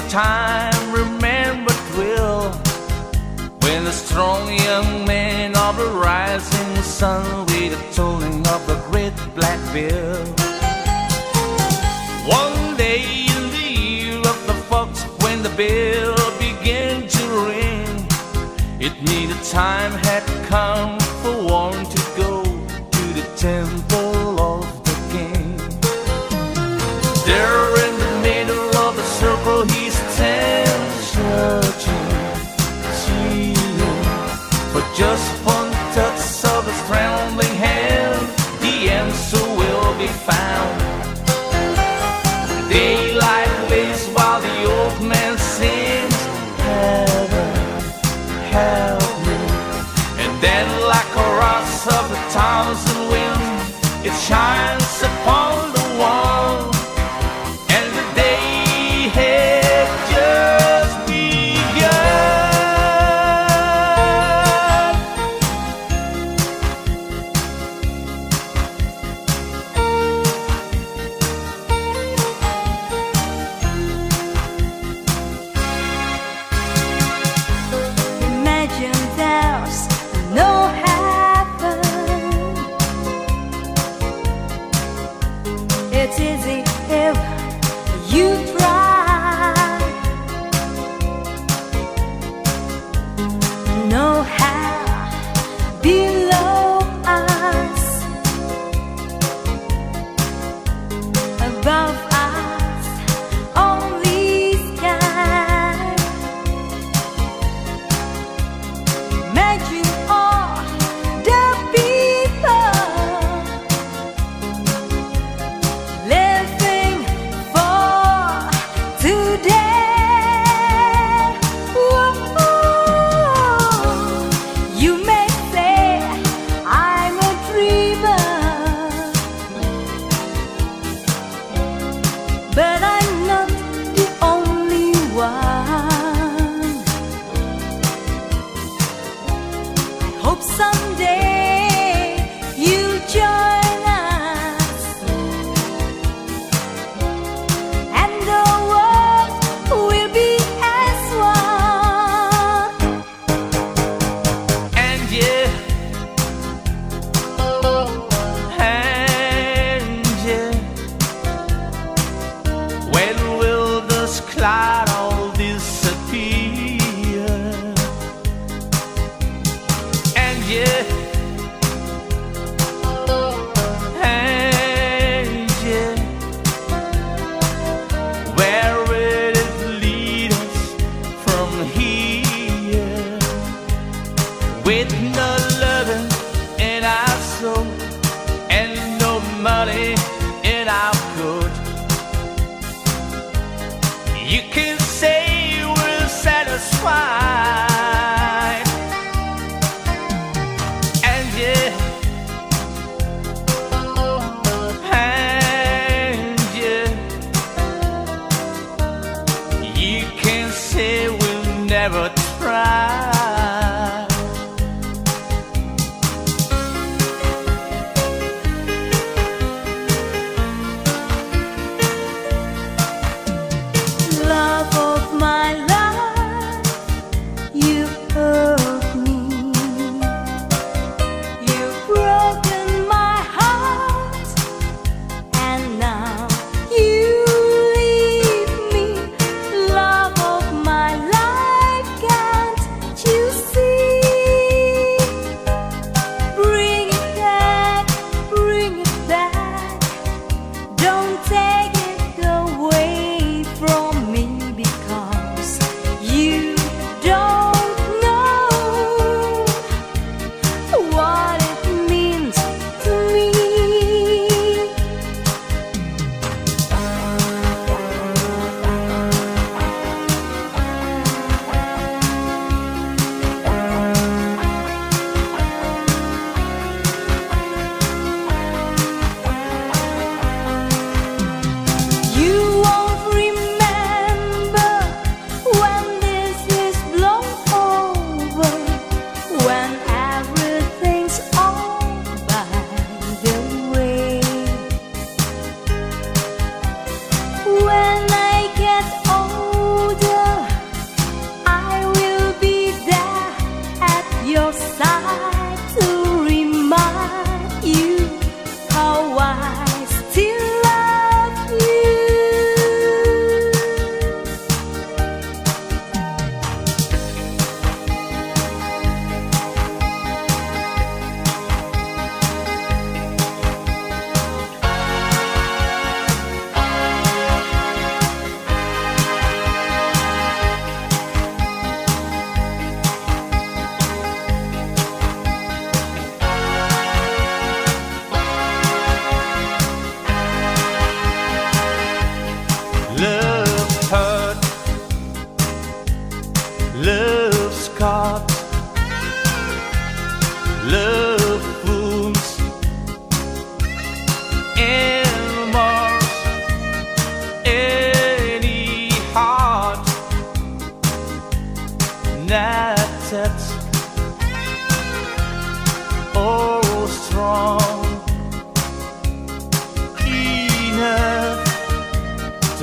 time remembered will, when the strong young man of the rising sun with the tolling of the great black bell. One day in the year of the fox, when the bell began to ring, it needed time had come for one to go to the temple of the king. There in the middle of the circle he stands, searching for just one touch of his trembling hand. The answer will be found. Daylight waits while the old man sings, Heaven, help me. And then like a rush of the thousand winds, it shines upon the wall, and the day had just begun. Imagine there's no heaven. It's easy if you try. No hell below us, above us only sky. Imagine all the people living for today. Whoa. You may say I'm a dreamer, but I'm not the only one. I hope someday you'll join us, and the world will be as one. And yeah, when will this cloud all disappear? And yeah, where will it lead us from here? With no loving in our soul and no money in our coat, you can say we're satisfied. And yeah, you can say we'll never try.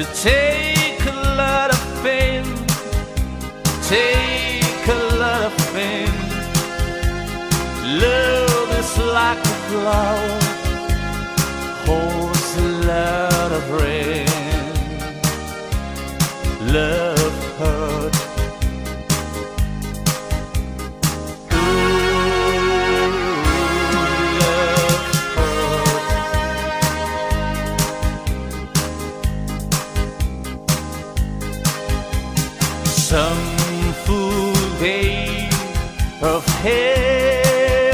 to take a lot of pain, take a lot of pain. Love is like a flower, holds a lot of rain. Love hurt. Some full day of happiness,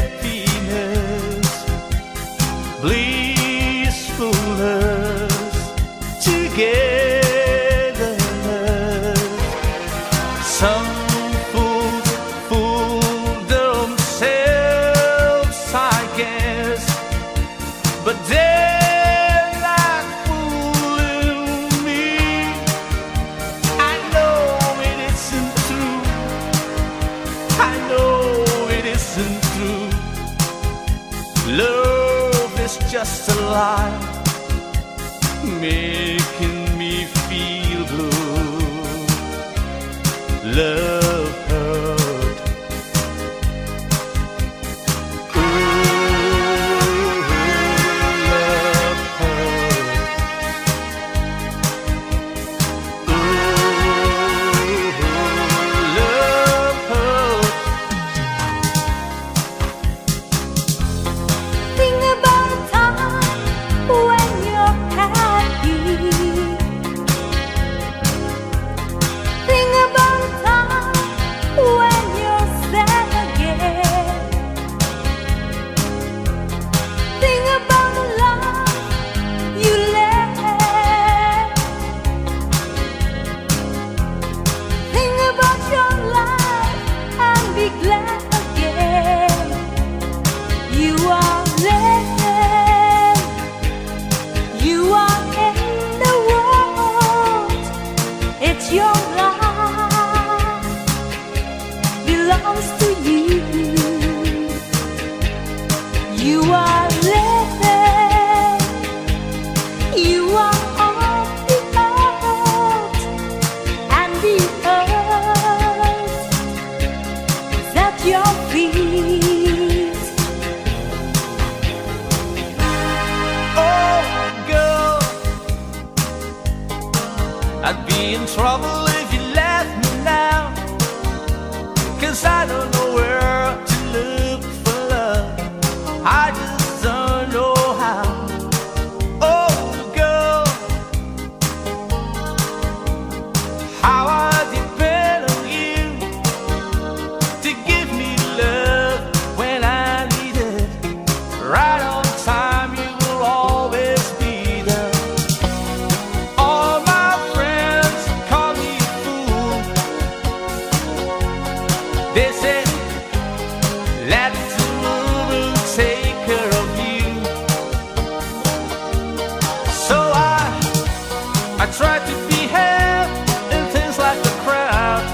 blissfulness, togetherness. Some fool themselves, I guess, but they're not fooling me. I know it isn't true. I know it isn't true. Love is just a lie, making me feel blue. Love hurt. Ooh, love hurt. Ooh, love hurt. Think about a time when you're happy. Think about a time when you're sad again. Think about the love you left. Think about your life and be glad again. You are left. You are in the world. It's your life, belongs to you. You are left. You are on the earth, and the earth is at your feet. Oh, girl, I'd be in trouble if you left me now, 'cause I don't know where to look for love. I just don't know how. Oh, girl, how I depend on you to give me love when I need it. Right on time, you will always be there. All my friends call me a fool. They say, let the woman take care of you. So I try to behave in things like the crowd,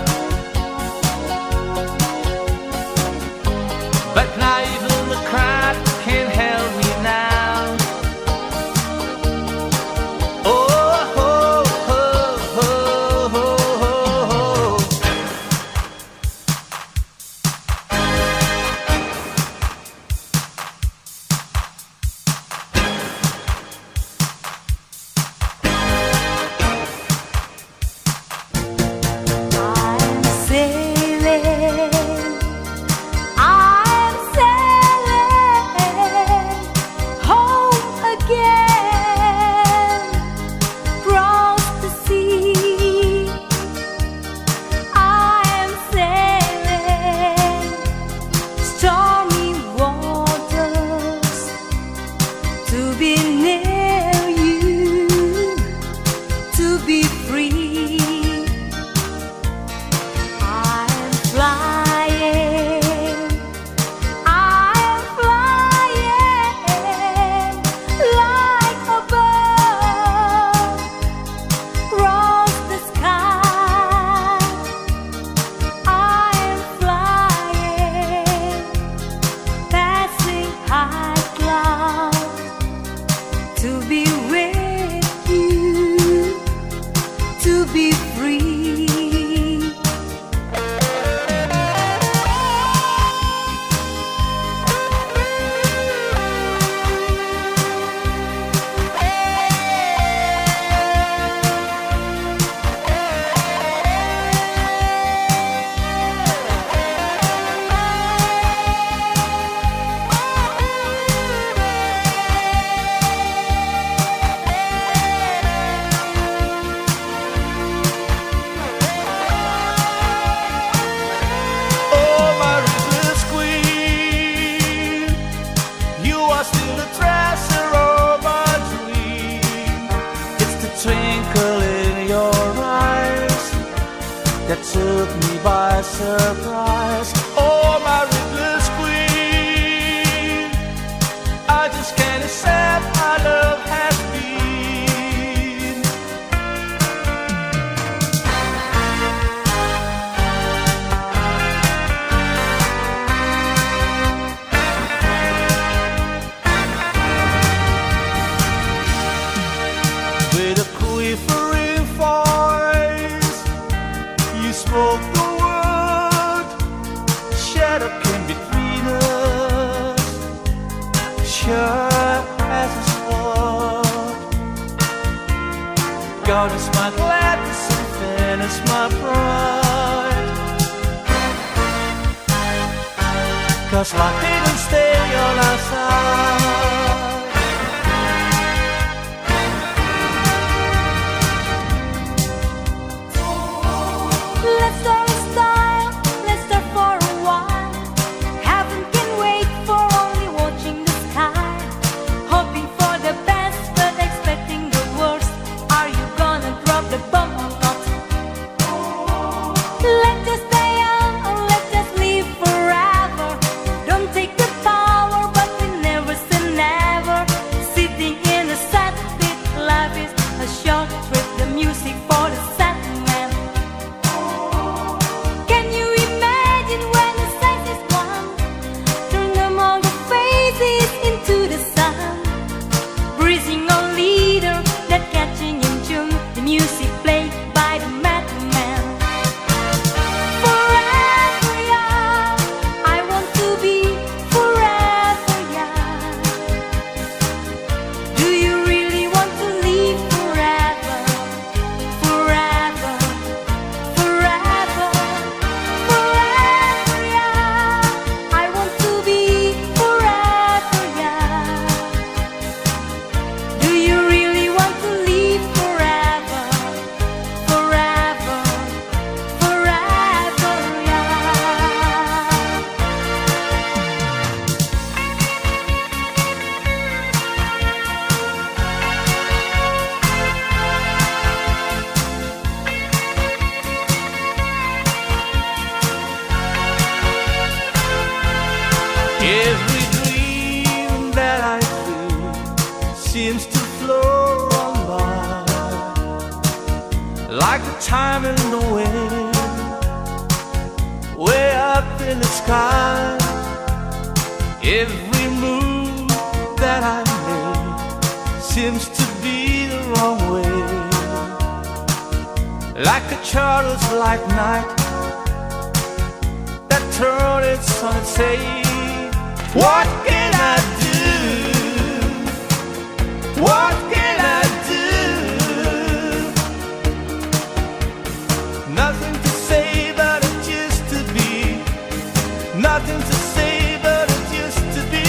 but not even the crowd can help me now. Oh, oh, oh, oh, oh, oh. I'm sailing, I'm sailing home again, across the sea. I'm sailing stormy waters to be near you, to be free. I'm flying like a bird across the sky. I'm flying, passing high clouds to be with you. took me by surprise. Oh, my ruthless queen, I just can't accept how love has been. With a quivering voice, you spoke the word, shadow came between us, sure as a sword. God is my gladness and then is my pride, 'cause life didn't stay on our side. Let's start a style, let's start for a while. Heaven can wait for only watching the sky. Hoping for the best but expecting the worst. Are you gonna drop the bomb or not? Let's just stay young or let's just live forever. Don't take the power but we never say never. Sitting in a sad pit, life is a short trip. The music for the sad man. Can you imagine when the sight is one? Turn them all the faces into the sun. Breezing on leader, that catching in tune. The music played by the madman. Forever young, I want to be forever young. Do you really want to live forever? Forever, forever, forever young. I want to be forever young. Do you really want to live forever? Forever, forever young. Every dream that I feel seems to flow on by, like the time in the wind, way up in the sky. Every move that I make seems to be the wrong way, like a child's like night that turned its on its head. What can I do? What can I do? Nothing to say but it used to be. Nothing to say but it used to be.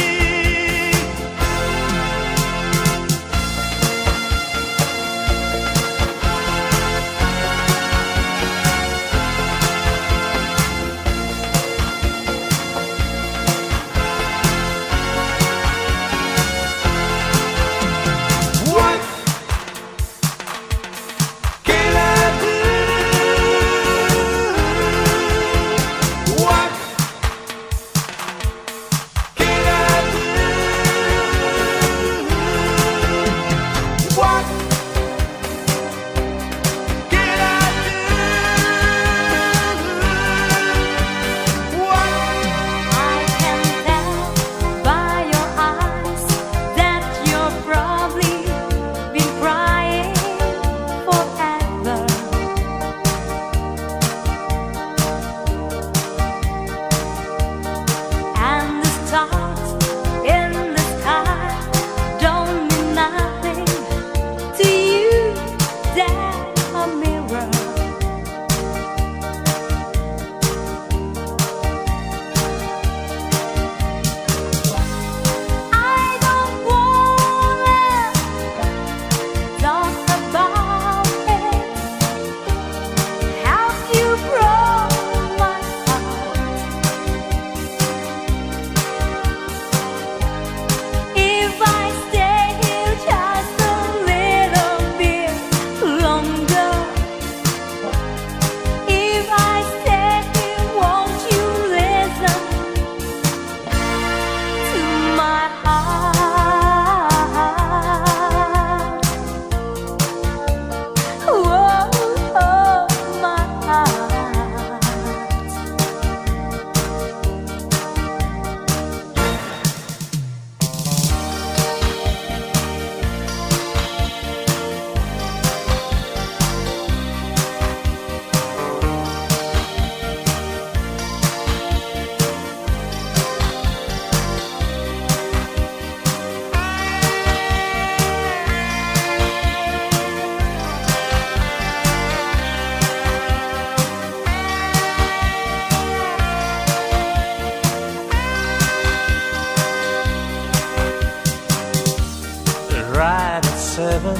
night at 7,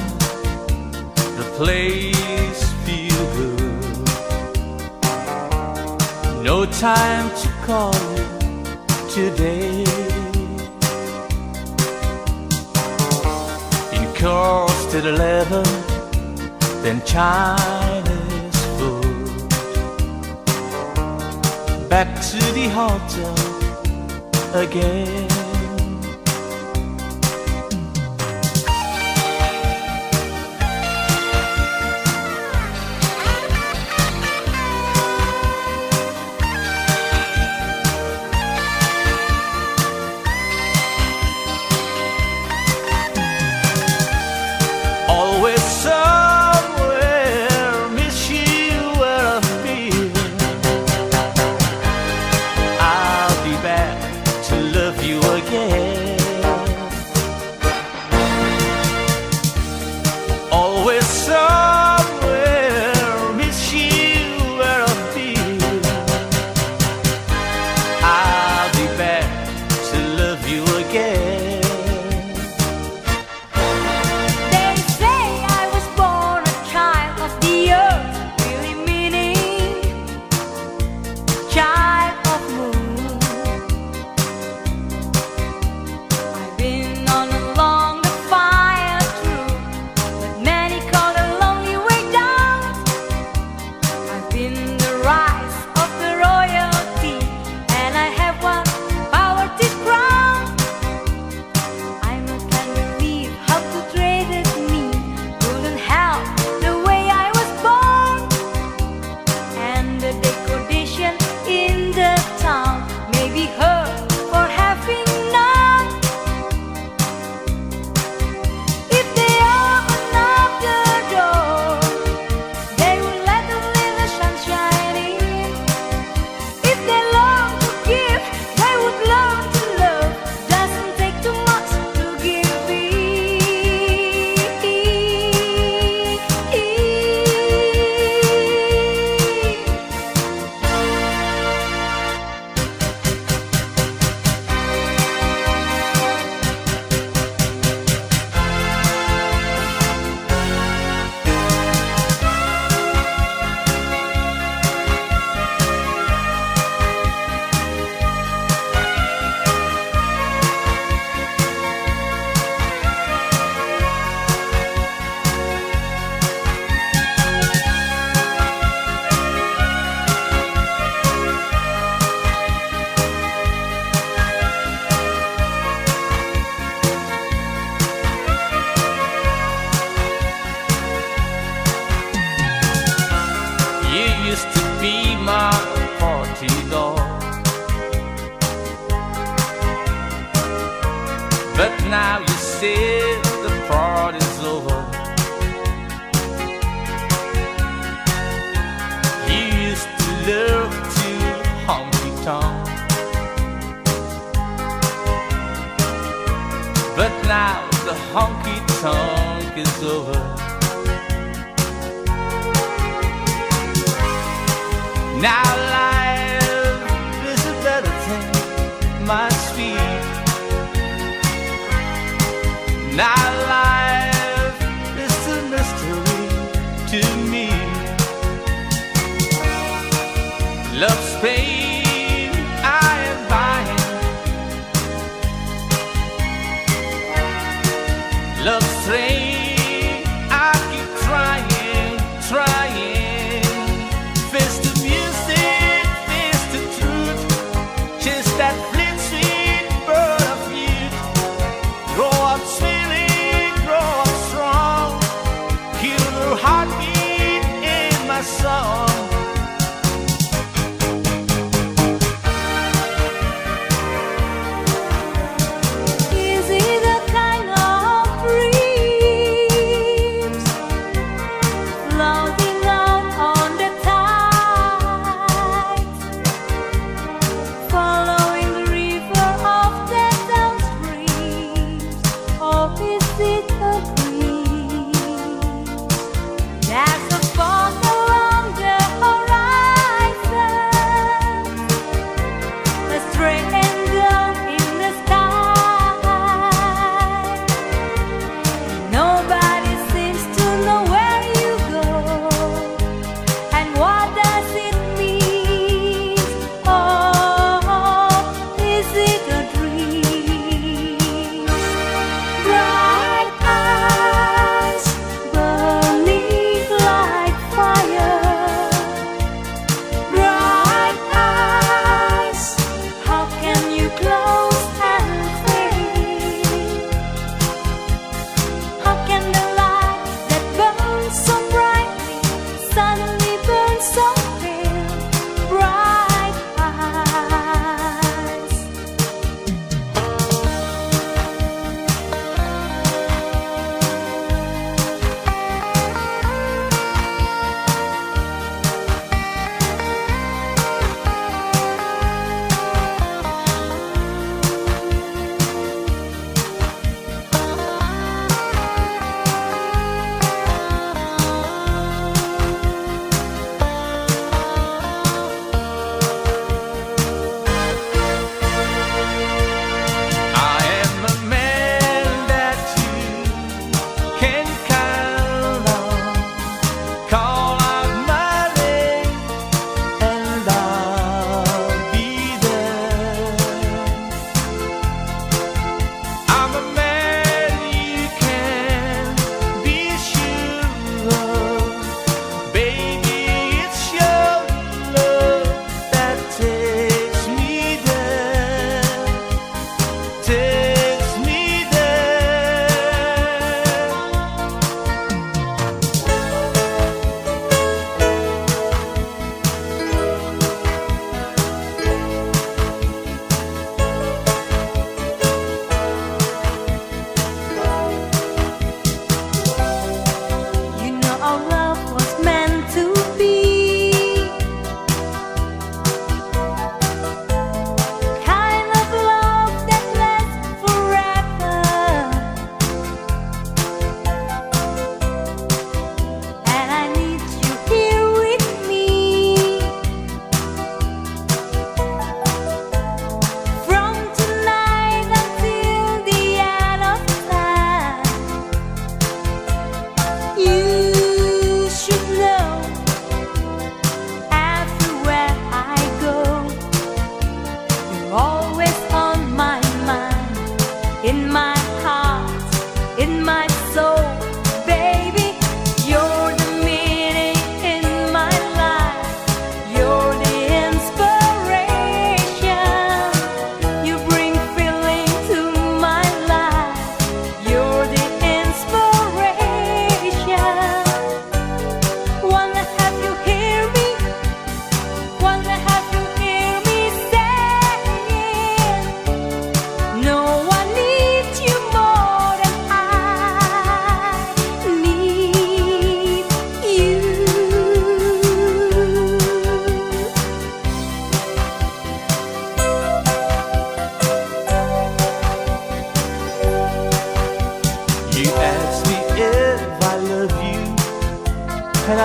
the place feel good. No time to call you today. In course till 11, then Chinese food. Back to the hotel again. Always somewhere, miss you where I've been. I'll be back to love you again. Always somewhere, miss you where I've been. I'll be back to love you again. Used to be my party doll, but now you say the party's over. You used to love to honky-tonk, but now the honky-tonk is over. Now life is a better thing, my sweet. Now life is a mystery to me. Love's pain I am buying, love's train I keep trying, trying. Face the music, face the truth, chase that fleet sweet bird of youth. Grow up sweetly, grow up strong, hear the heartbeat in my song. Is it the kind of breeze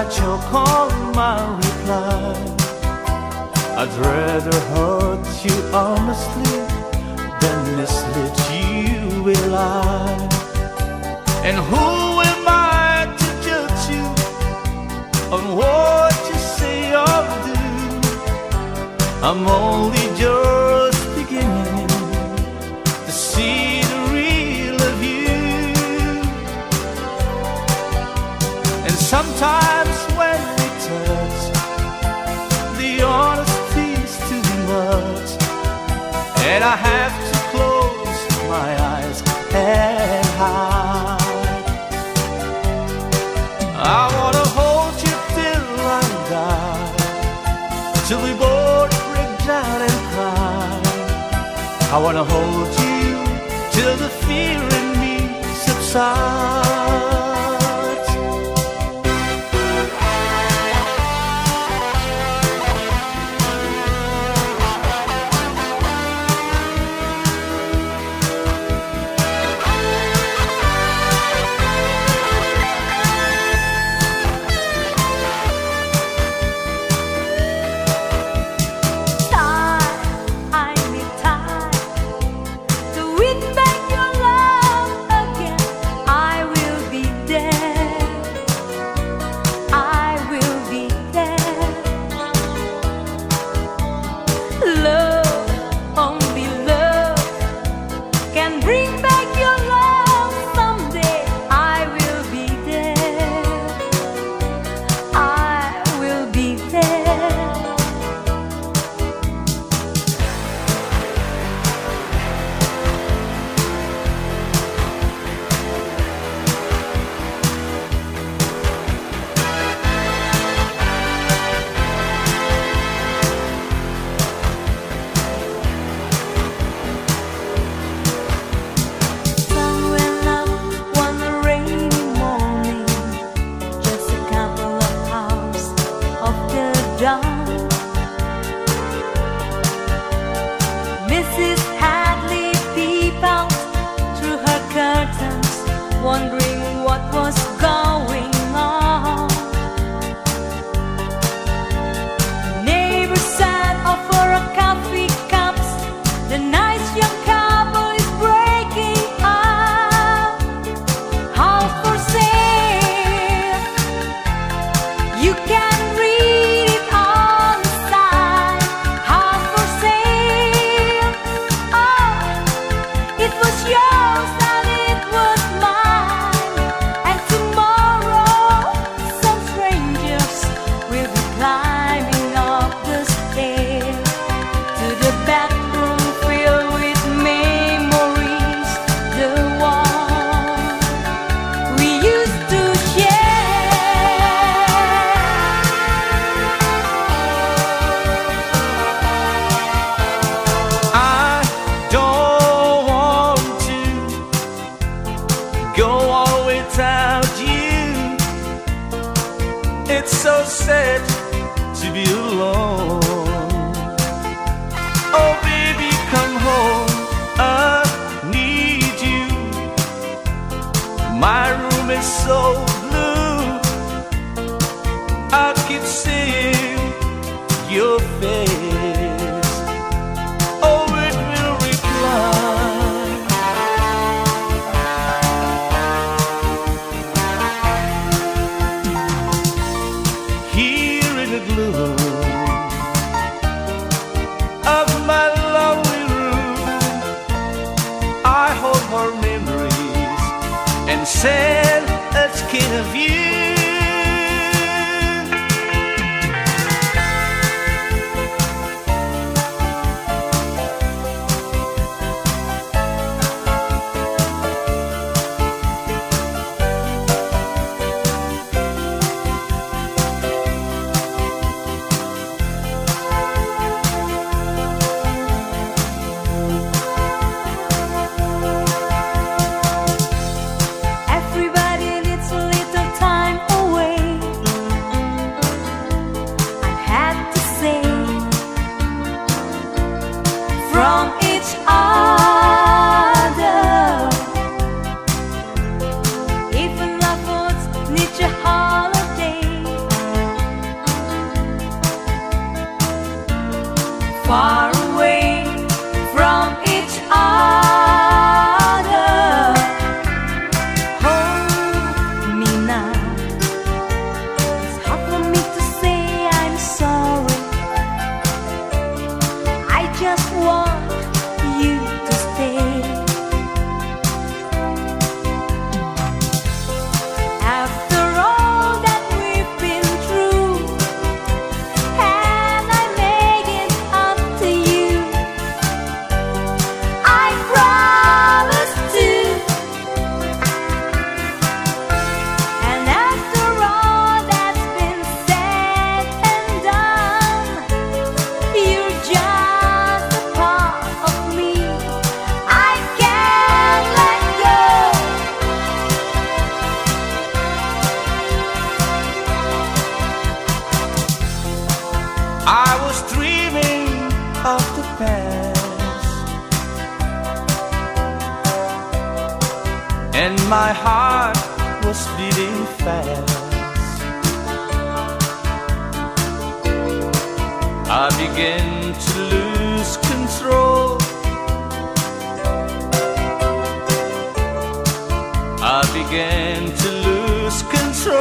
I choke on my reply. I'd rather hurt you honestly than mislead you with lies. And who am I to judge you on what you say or do? I'm only just beginning to see the real of you. And sometimes when we touch, the honesty's too much, and I have to close my eyes and hide. I wanna hold you till I die, till we both break down and cry. I wanna hold you till the fear in me subsides. Mrs. Hadley peeped out through her curtains, wondering what was going on. Neighbors sat off for a coffee cups. The nice young couple is breaking up. House for sale. You can read it on the side. House for sale. Oh, it was yours and it was mine. And tomorrow some strangers will be climbing up the stairs to the bedroom filled with memories, the one we used to share. I don't want to go on without you. It's so sad to be alone. Oh baby, come home, I need you. My room is so blue, I keep seeing your face. Oh, it will reply. Here in the gloom of my lonely room, I hold her memories and send a skin of you. Everybody needs a little time away. I had to say from each other. Even lovers need a holiday. my heart was beating fast. I began to lose control. I began to lose control.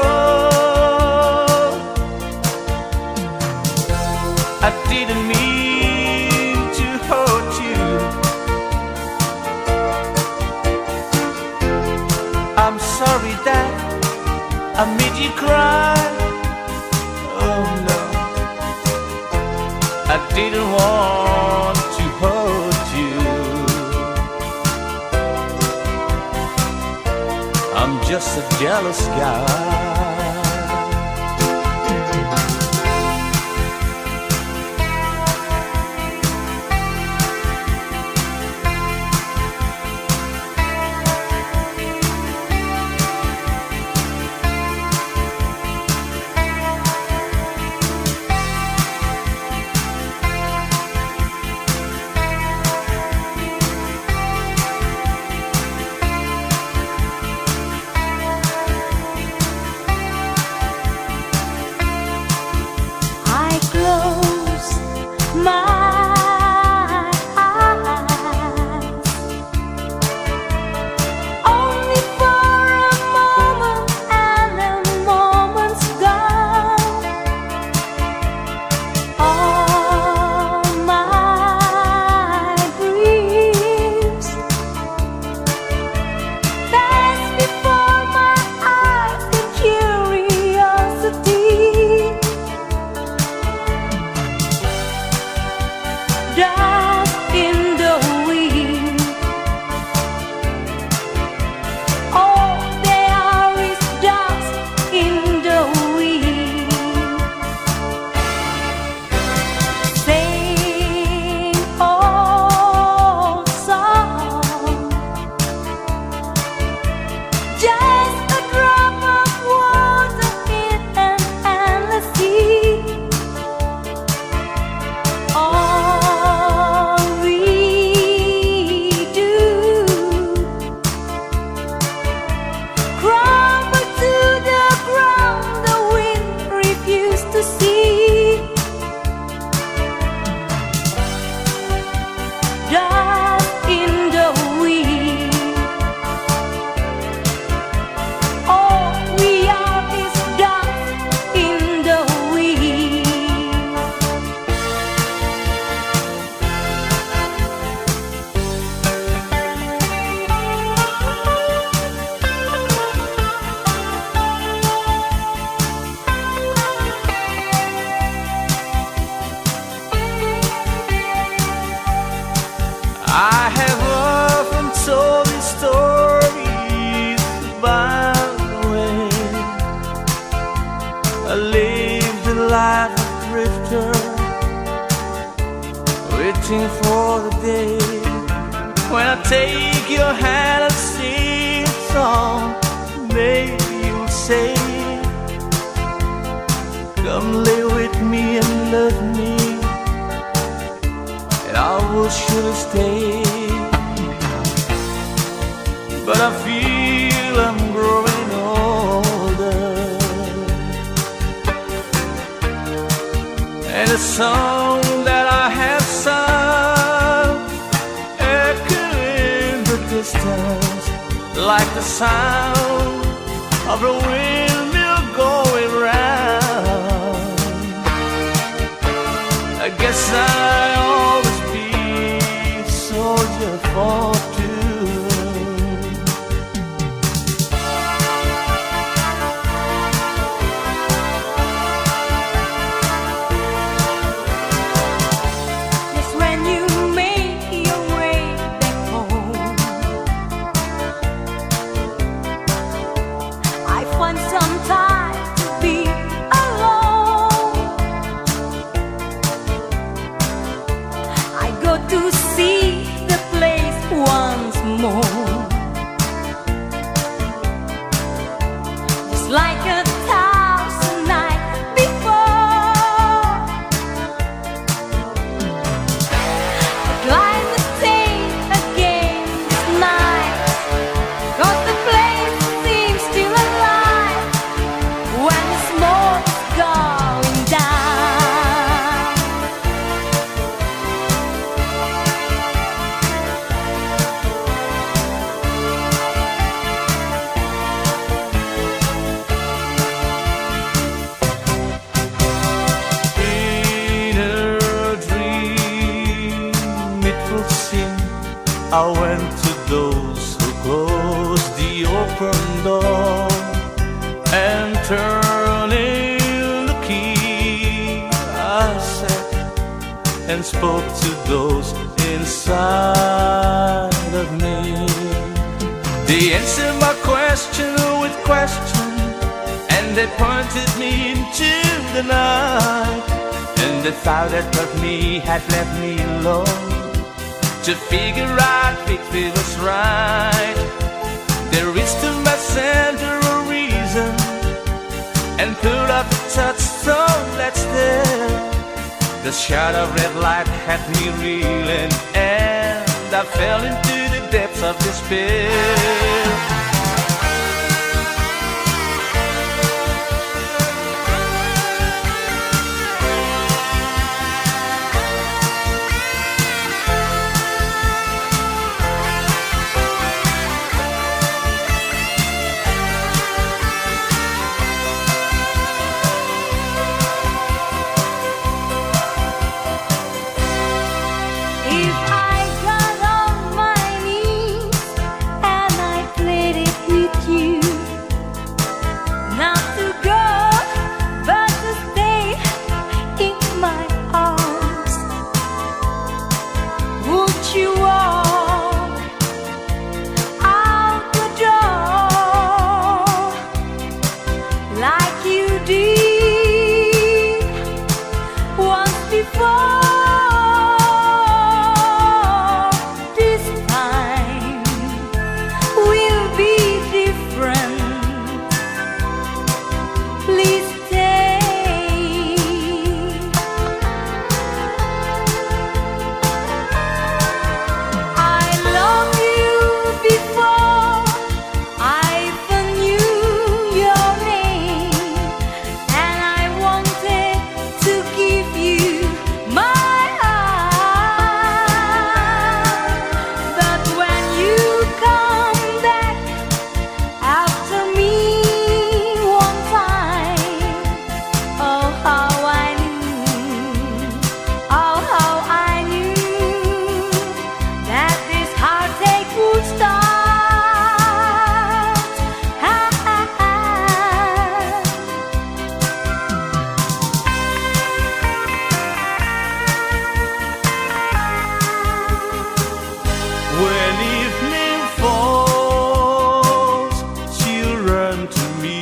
I didn't mean to hurt you. I'm sorry that I made you cry. Oh no, I didn't want to hurt you. I'm just a jealous guy. I have often told these stories about the way I lived the life of drifter, waiting for the day when I take your hand and sing a song. Maybe you'll say, come lay with me and love me, and I will surely stay. But I feel I'm growing older, and the song that I have sung echoing the distance like the sound of a windmill going round. I guess I'll always be a soldier for two. Just when you make your way back home, I find some time to be alone. I go to see the place once more, just like a thousand nights before. I climb the stage again this night, 'cause the place I went to those who closed the open door and turning the key. I sat and spoke to those inside of me. They answered my question with question, and they pointed me into the night. And the thought that of me had left me alone to figure out if it was right. They reached to my center of reason and pulled up the touchstone that's there. The shadow of red light had me reeling, and I fell into the depths of despair. When evening falls, children to me,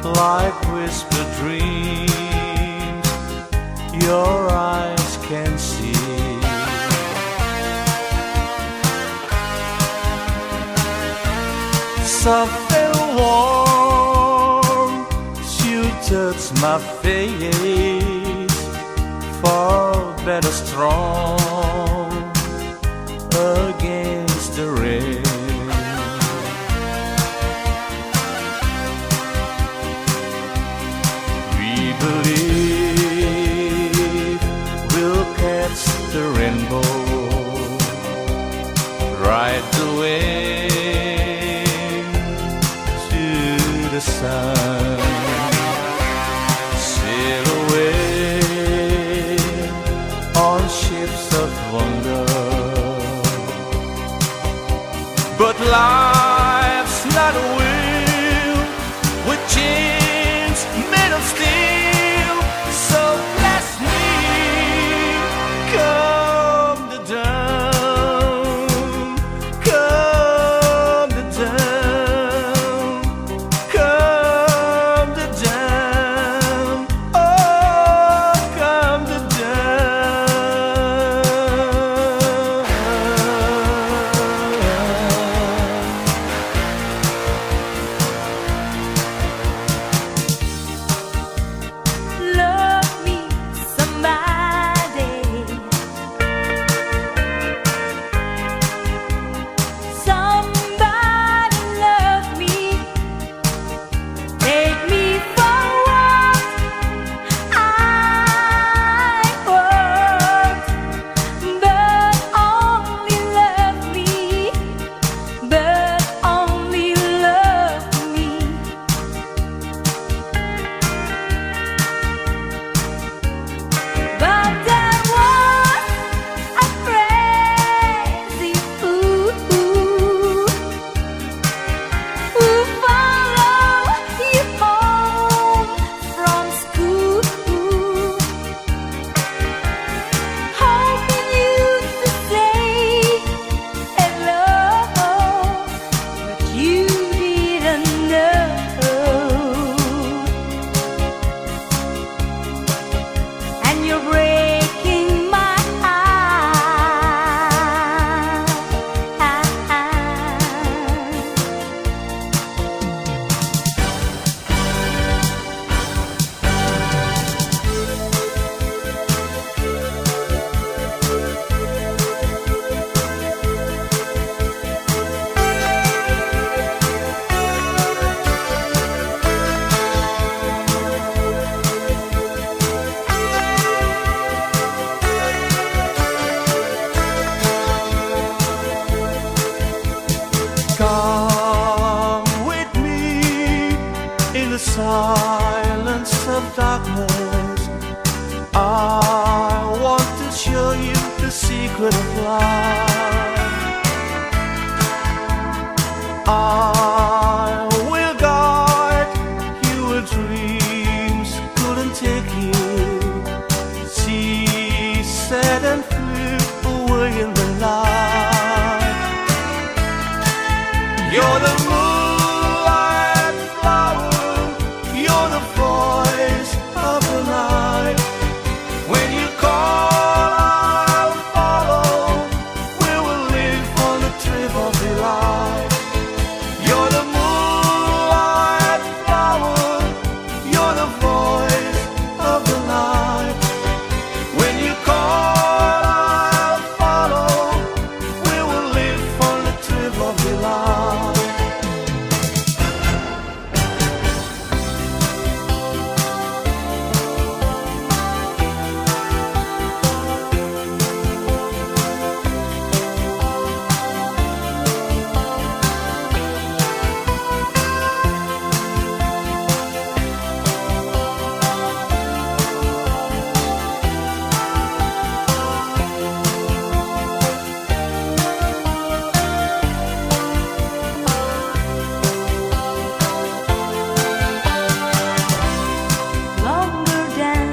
like whispered dreams, your eyes can see. Soft and warm, you touch my face, for better strong against the rain. We believe we'll catch the rainbow, ride the way to the sun, sail away on ships of wonder. But life's not a wheel with chains made of steel. So bless me, come the dawn, come the dawn, come the silence of darkness, I want to show you the secret of life. I will guide you where dreams couldn't take you. She said and flew away in the night. You're the moonlight flower, you're the voice of the night. When you call, I'll follow. We will live on the trip of delight. You're the moonlight flower, you're the voice of the night. When you call, I'll follow. We will live on the trip of delight. Longer than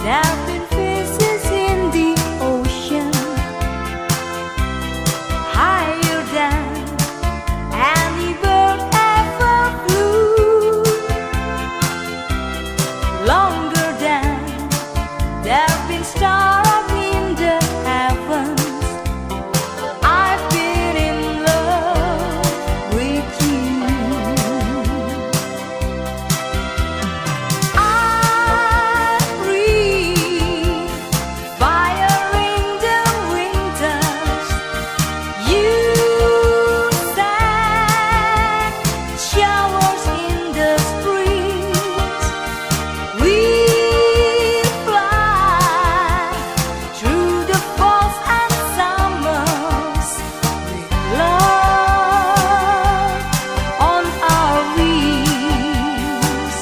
there've been faces in the ocean, higher than any bird ever flew, longer than there've been stars up in the heavens. I've been in love with you. I breathe fire in the winters. You send showers in the springs. We fly through the falls and summers with love on our wings.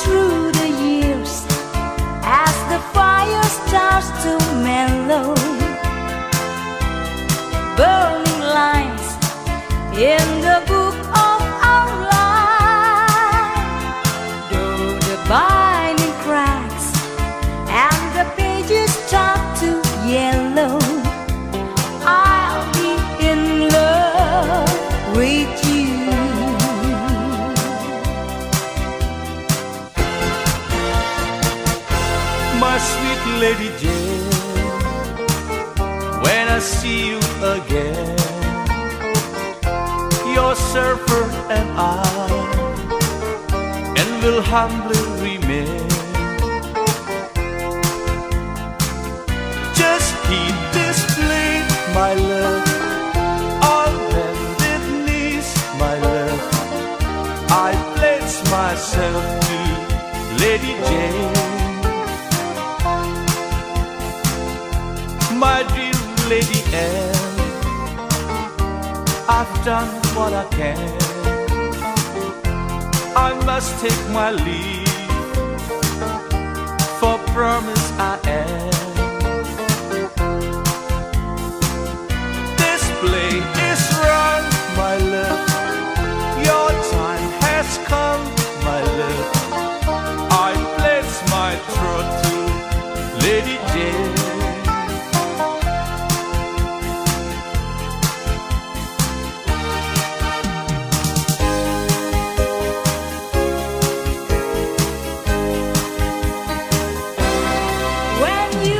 Through the years, as the fire starts to mellow, burning lines in the book of our life, though the binding cracks and the pages start to yellow, I'll be in love with you. My sweet Lady Jane, when I see you again, your surfer and I, and will humbly remain. Just keep this plate, my love, on bended knees, my love. I pledge myself to Lady Jane. My dear Lady Anne, I've done what I can. I must take my leave, for promise I am. This play is wrong, my love. Your time has come, my love. I pledge my troth to Lady Jane. When you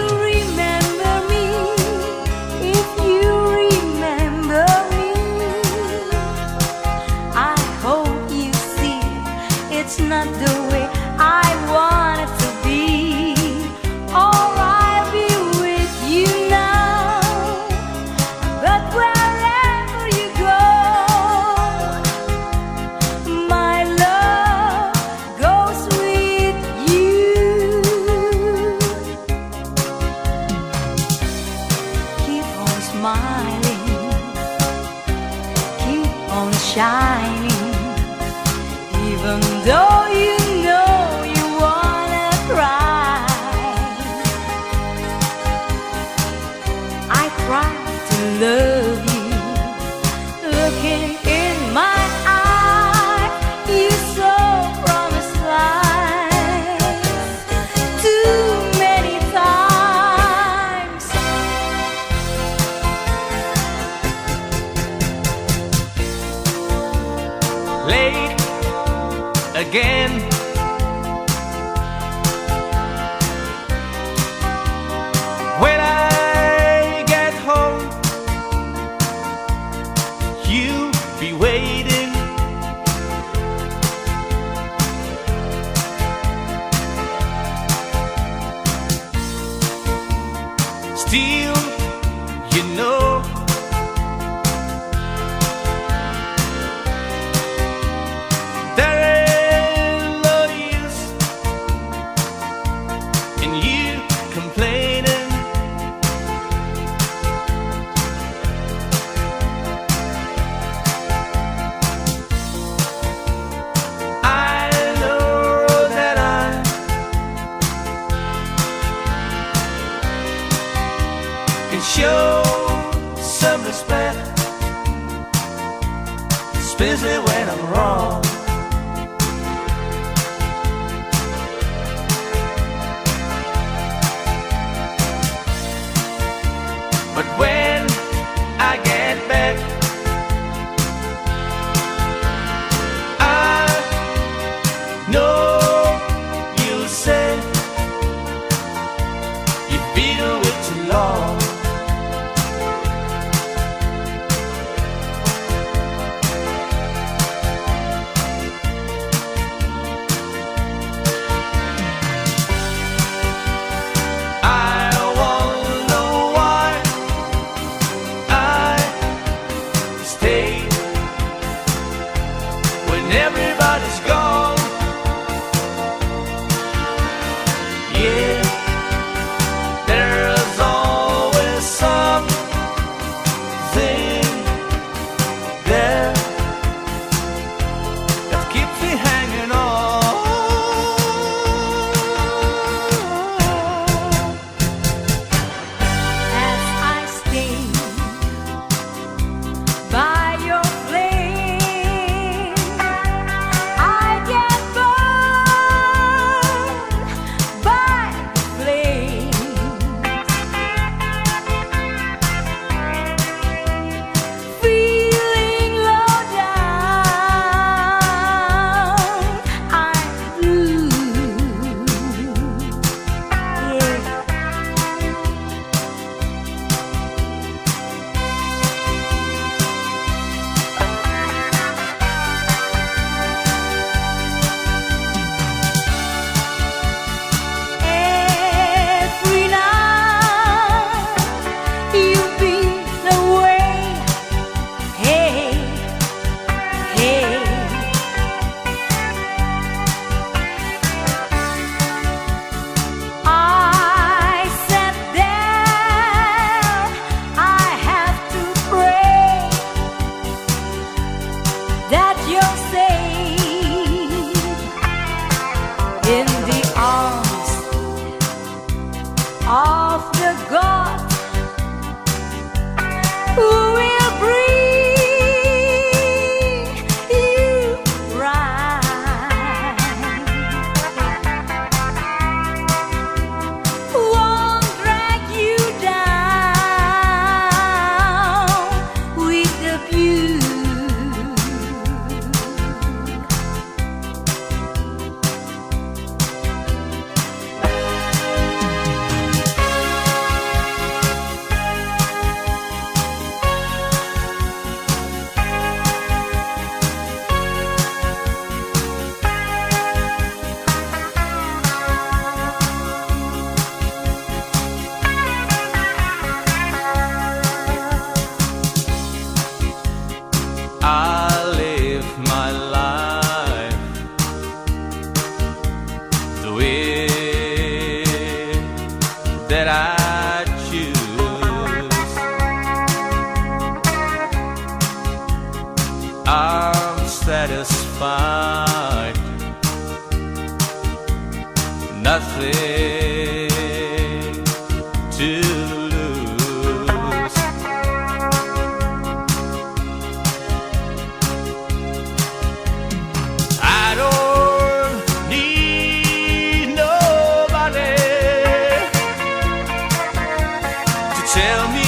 on shining, even though you know you wanna cry. I try to love you, looking in my eyes, you saw promised lies too many times. Late again, when I get home, you be waiting. Still, you know, there ain't no use in you complaining. I know that I can show some respect, especially when I'm wrong. But when I get back, I know you'll say you feel it too long. I wonder why I stayed when everybody's gone. Yeah, there's always something there that keeps me hanging on. As I stay by your flame, I get burned by the flames, feeling low down. I'm blue. Yeah. Every night you've been away. Hey, hey. I sat down, I have to pray that you're safe in the arms of the God who will bring you right, won't drag you down with abuse. I'm satisfied. Nothing to lose. I don't need nobody to tell me